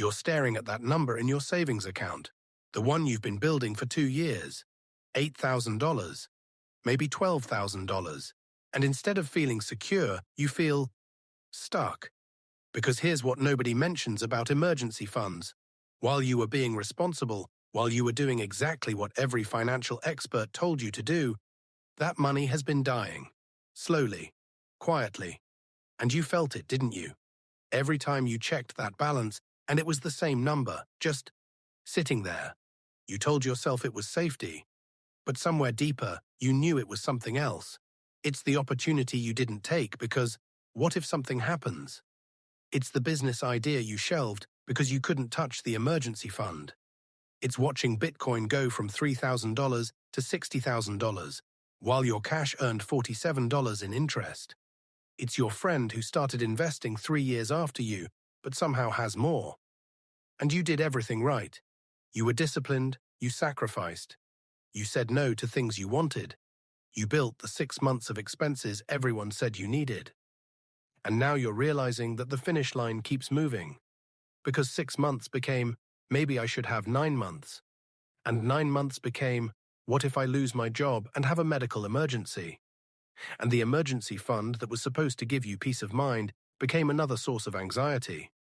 You're staring at that number in your savings account, the one you've been building for 2 years, $8,000, maybe $12,000, and instead of feeling secure, you feel stuck. Because here's what nobody mentions about emergency funds. While you were being responsible, while you were doing exactly what every financial expert told you to do, that money has been dying. Slowly, quietly. And you felt it, didn't you? Every time you checked that balance, and it was the same number, just sitting there. You told yourself it was safety. But somewhere deeper, you knew it was something else. It's the opportunity you didn't take because what if something happens? It's the business idea you shelved because you couldn't touch the emergency fund. It's watching Bitcoin go from $3,000 to $60,000, while your cash earned $47 in interest. It's your friend who started investing 3 years after you, but somehow has more. And you did everything right. You were disciplined, you sacrificed. You said no to things you wanted. You built the 6 months of expenses everyone said you needed. And now you're realizing that the finish line keeps moving. Because 6 months became, maybe I should have 9 months. And 9 months became, what if I lose my job and have a medical emergency? And the emergency fund that was supposed to give you peace of mind became another source of anxiety.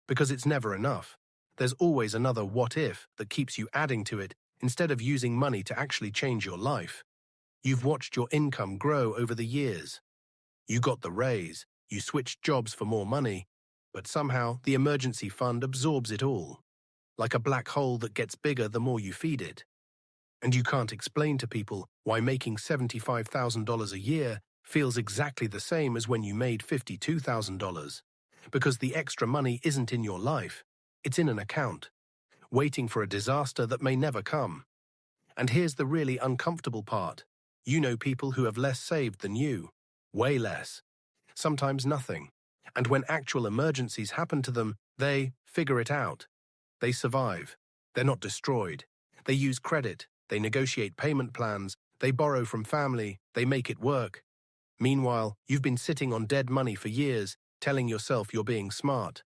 Because it's never enough. There's always another what if that keeps you adding to it instead of using money to actually change your life. You've watched your income grow over the years. You got the raise, you switched jobs for more money, but somehow the emergency fund absorbs it all. Like a black hole that gets bigger the more you feed it. And you can't explain to people why making $75,000 a year feels exactly the same as when you made $52,000. Because the extra money isn't in your life, it's in an account, waiting for a disaster that may never come. And here's the really uncomfortable part. You know people who have less saved than you, way less, sometimes nothing. And when actual emergencies happen to them, they figure it out. They survive. They're not destroyed. They use credit. They negotiate payment plans. They borrow from family. They make it work. Meanwhile, you've been sitting on dead money for years, telling yourself you're being smart.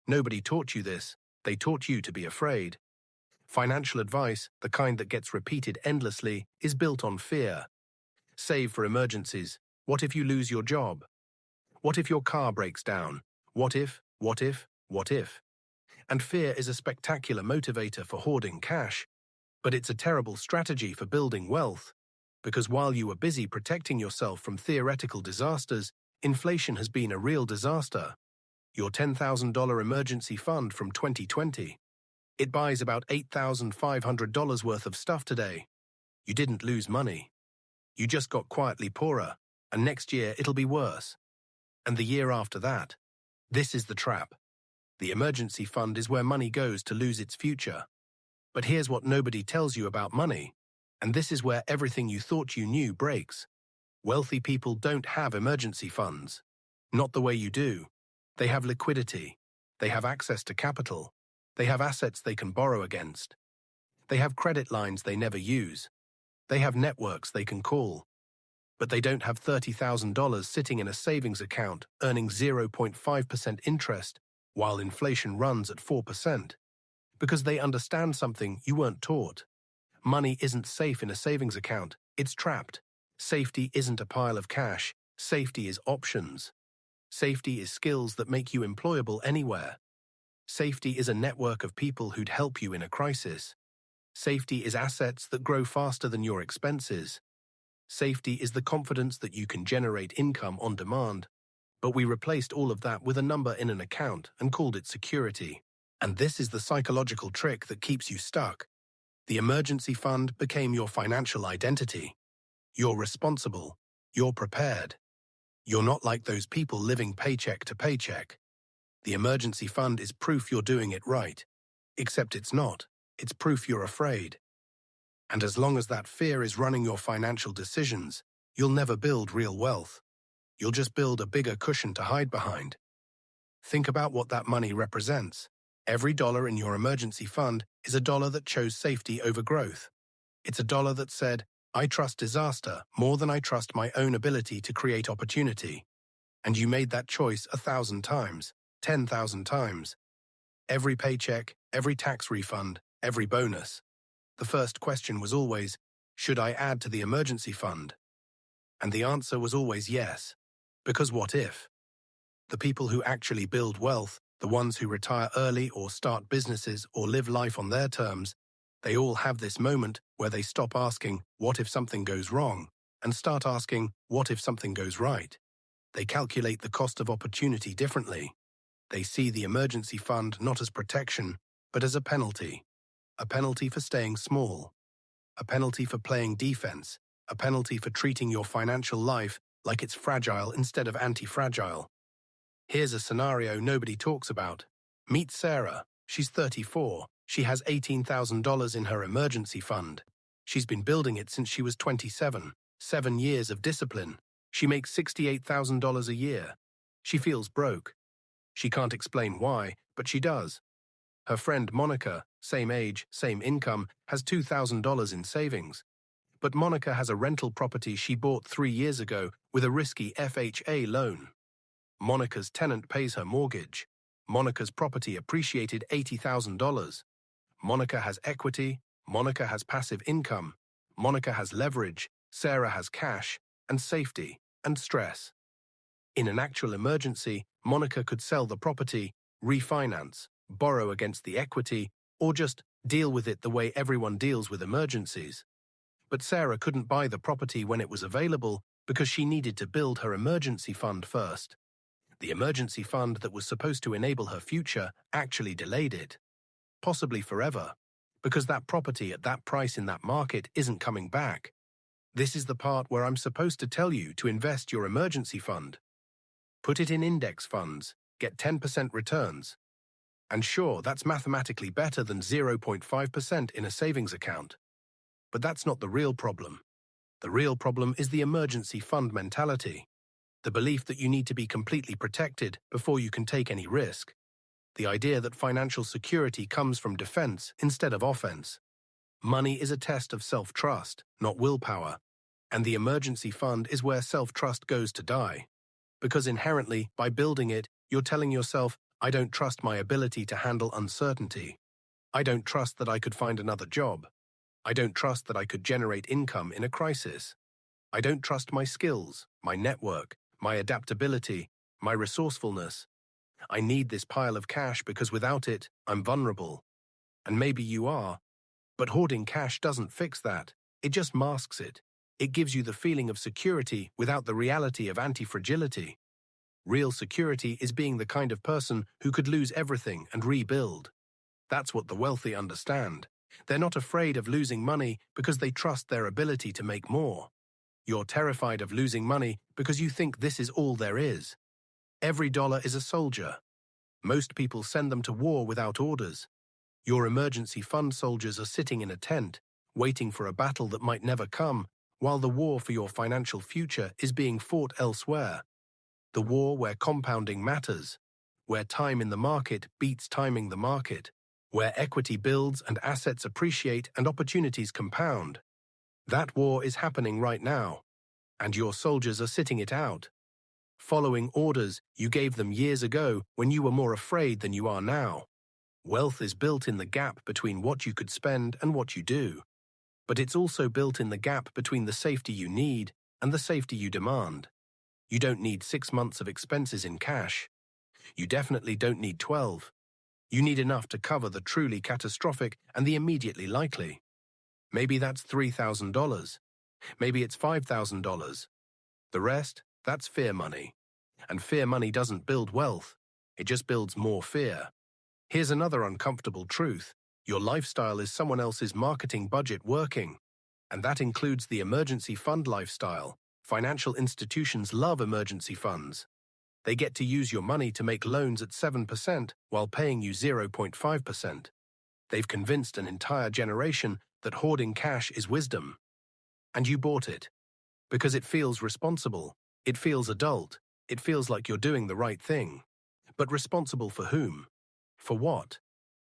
Nobody taught you this. They taught you to be afraid. Financial advice, the kind that gets repeated endlessly, is built on fear. Save for emergencies. What if you lose your job? What if your car breaks down? What if, what if, what if? And fear is a spectacular motivator for hoarding cash, but it's a terrible strategy for building wealth, because while you were busy protecting yourself from theoretical disasters, inflation has been a real disaster. Your $10,000 emergency fund from 2020. It buys about $8,500 worth of stuff today. You didn't lose money. You just got quietly poorer, and next year it'll be worse. And the year after that. This is the trap. The emergency fund is where money goes to lose its future. But here's what nobody tells you about money, and this is where everything you thought you knew breaks. Wealthy people don't have emergency funds. Not the way you do. They have liquidity. They have access to capital. They have assets they can borrow against. They have credit lines they never use. They have networks they can call. But they don't have $30,000 sitting in a savings account earning 0.5% interest while inflation runs at 4%. Because they understand something you weren't taught. Money isn't safe in a savings account, it's trapped. Safety isn't a pile of cash, safety is options. Safety is skills that make you employable anywhere. Safety is a network of people who'd help you in a crisis. Safety is assets that grow faster than your expenses. Safety is the confidence that you can generate income on demand. But we replaced all of that with a number in an account and called it security. And this is the psychological trick that keeps you stuck. The emergency fund became your financial identity. You're responsible. You're prepared. You're not like those people living paycheck to paycheck. The emergency fund is proof you're doing it right. Except it's not. It's proof you're afraid. And as long as that fear is running your financial decisions, you'll never build real wealth. You'll just build a bigger cushion to hide behind. Think about what that money represents. Every dollar in your emergency fund is a dollar that chose safety over growth. It's a dollar that said, I trust disaster more than I trust my own ability to create opportunity. And you made that choice 1,000 times, 10,000 times. Every paycheck, every tax refund, every bonus. The first question was always, should I add to the emergency fund? And the answer was always yes. Because what if? The people who actually build wealth, the ones who retire early or start businesses or live life on their terms, they all have this moment where they stop asking, what if something goes wrong, and start asking, what if something goes right? They calculate the cost of opportunity differently. They see the emergency fund not as protection, but as a penalty for staying small, a penalty for playing defense, a penalty for treating your financial life like it's fragile instead of anti-fragile. Here's a scenario nobody talks about. Meet Sarah. She's 34. She has $18,000 in her emergency fund. She's been building it since she was 27. 7 years of discipline. She makes $68,000 a year. She feels broke. She can't explain why, but she does. Her friend Monica, same age, same income, has $2,000 in savings. But Monica has a rental property she bought 3 years ago with a risky FHA loan. Monica's tenant pays her mortgage. Monica's property appreciated $80,000. Monica has equity. Monica has passive income. Monica has leverage. Sarah has cash, and safety, and stress. In an actual emergency, Monica could sell the property, refinance, borrow against the equity, or just deal with it the way everyone deals with emergencies. But Sarah couldn't buy the property when it was available because she needed to build her emergency fund first. The emergency fund that was supposed to enable her future actually delayed it. Possibly forever, because that property at that price in that market isn't coming back. This is the part where I'm supposed to tell you to invest your emergency fund. Put it in index funds, get 10% returns. And sure, that's mathematically better than 0.5% in a savings account. But that's not the real problem. The real problem is the emergency fund mentality. The belief that you need to be completely protected before you can take any risk. The idea that financial security comes from defense instead of offense. Money is a test of self-trust, not willpower. And the emergency fund is where self-trust goes to die. Because inherently, by building it, you're telling yourself, I don't trust my ability to handle uncertainty. I don't trust that I could find another job. I don't trust that I could generate income in a crisis. I don't trust my skills, my network, my adaptability, my resourcefulness. I need this pile of cash because without it, I'm vulnerable. And maybe you are. But hoarding cash doesn't fix that. It just masks it. It gives you the feeling of security without the reality of anti-fragility. Real security is being the kind of person who could lose everything and rebuild. That's what the wealthy understand. They're not afraid of losing money because they trust their ability to make more. You're terrified of losing money because you think this is all there is. Every dollar is a soldier. Most people send them to war without orders. Your emergency fund soldiers are sitting in a tent, waiting for a battle that might never come, while the war for your financial future is being fought elsewhere. The war where compounding matters, where time in the market beats timing the market, where equity builds and assets appreciate and opportunities compound. That war is happening right now, and your soldiers are sitting it out. Following orders you gave them years ago when you were more afraid than you are now. Wealth is built in the gap between what you could spend and what you do. But it's also built in the gap between the safety you need and the safety you demand. You don't need 6 months of expenses in cash. You definitely don't need 12. You need enough to cover the truly catastrophic and the immediately likely. Maybe that's $3,000. Maybe it's $5,000. The rest, that's fear money. And fear money doesn't build wealth. It just builds more fear. Here's another uncomfortable truth. Your lifestyle is someone else's marketing budget working. And that includes the emergency fund lifestyle. Financial institutions love emergency funds. They get to use your money to make loans at 7% while paying you 0.5%. They've convinced an entire generation that hoarding cash is wisdom. And you bought it. Because it feels responsible. It feels adult. It feels like you're doing the right thing. But responsible for whom? For what?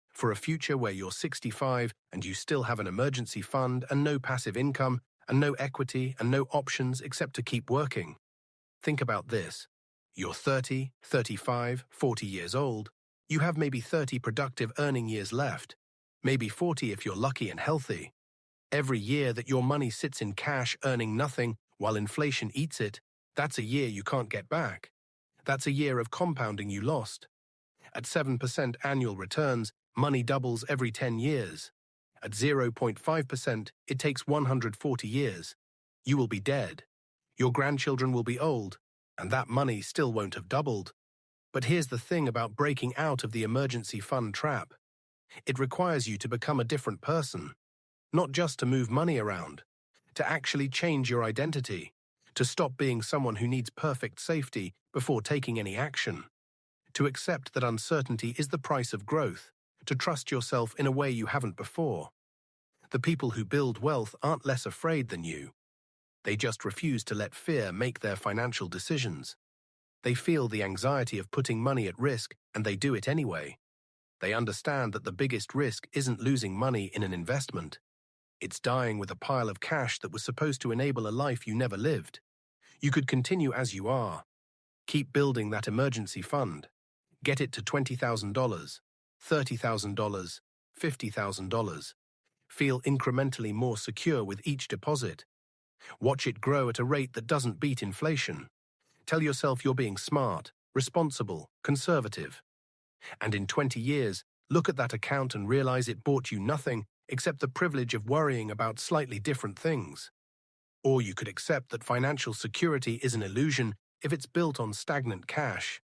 For a future where you're 65 and you still have an emergency fund and no passive income and no equity and no options except to keep working. Think about this. You're 30, 35, 40 years old. You have maybe 30 productive earning years left, maybe 40 if you're lucky and healthy. Every year that your money sits in cash earning nothing while inflation eats it, that's a year you can't get back. That's a year of compounding you lost. At 7% annual returns, money doubles every 10 years. At 0.5%, it takes 140 years. You will be dead. Your grandchildren will be old, and that money still won't have doubled. But here's the thing about breaking out of the emergency fund trap. It requires you to become a different person. Not just to move money around, to actually change your identity, to stop being someone who needs perfect safety before taking any action, to accept that uncertainty is the price of growth, to trust yourself in a way you haven't before. The people who build wealth aren't less afraid than you. They just refuse to let fear make their financial decisions. They feel the anxiety of putting money at risk, and they do it anyway. They understand that the biggest risk isn't losing money in an investment. It's dying with a pile of cash that was supposed to enable a life you never lived. You could continue as you are. Keep building that emergency fund. Get it to $20,000, $30,000, $50,000. Feel incrementally more secure with each deposit. Watch it grow at a rate that doesn't beat inflation. Tell yourself you're being smart, responsible, conservative. And in 20 years, look at that account and realize it bought you nothing except the privilege of worrying about slightly different things. Or you could accept that financial security is an illusion if it's built on stagnant cash.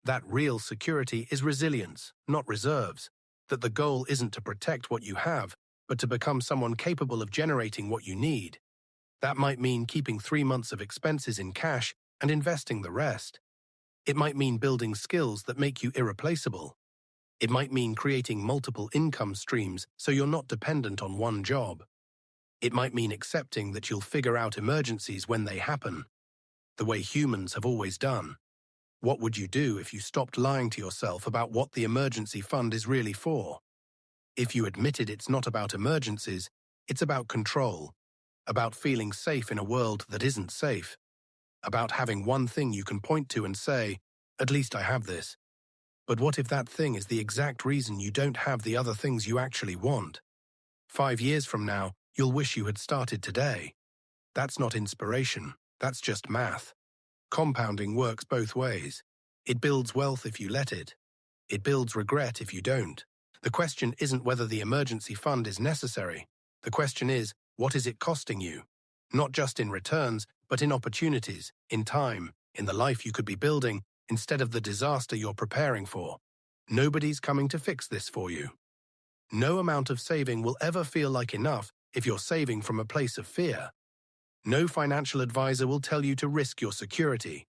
That real security is resilience, not reserves. That the goal isn't to protect what you have, but to become someone capable of generating what you need. That might mean keeping 3 months of expenses in cash and investing the rest. It might mean building skills that make you irreplaceable. It might mean creating multiple income streams so you're not dependent on one job. It might mean accepting that you'll figure out emergencies when they happen, the way humans have always done. What would you do if you stopped lying to yourself about what the emergency fund is really for? If you admitted it's not about emergencies, it's about control, about feeling safe in a world that isn't safe, about having one thing you can point to and say, "At least I have this." But what if that thing is the exact reason you don't have the other things you actually want? 5 years from now, you'll wish you had started today. That's not inspiration, that's just math. Compounding works both ways. It builds wealth if you let it. It builds regret if you don't. The question isn't whether the emergency fund is necessary. The question is, what is it costing you? Not just in returns, but in opportunities, in time, in the life you could be building, instead of the disaster you're preparing for. Nobody's coming to fix this for you. No amount of saving will ever feel like enough if you're saving from a place of fear. No financial advisor will tell you to risk your security.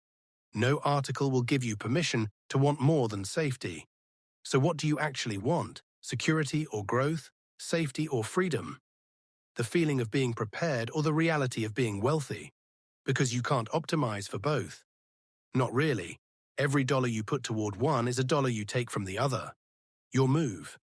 No article will give you permission to want more than safety. So what do you actually want? Security or growth? Safety or freedom? The feeling of being prepared or the reality of being wealthy? Because you can't optimize for both. Not really. Every dollar you put toward one is a dollar you take from the other. Your move,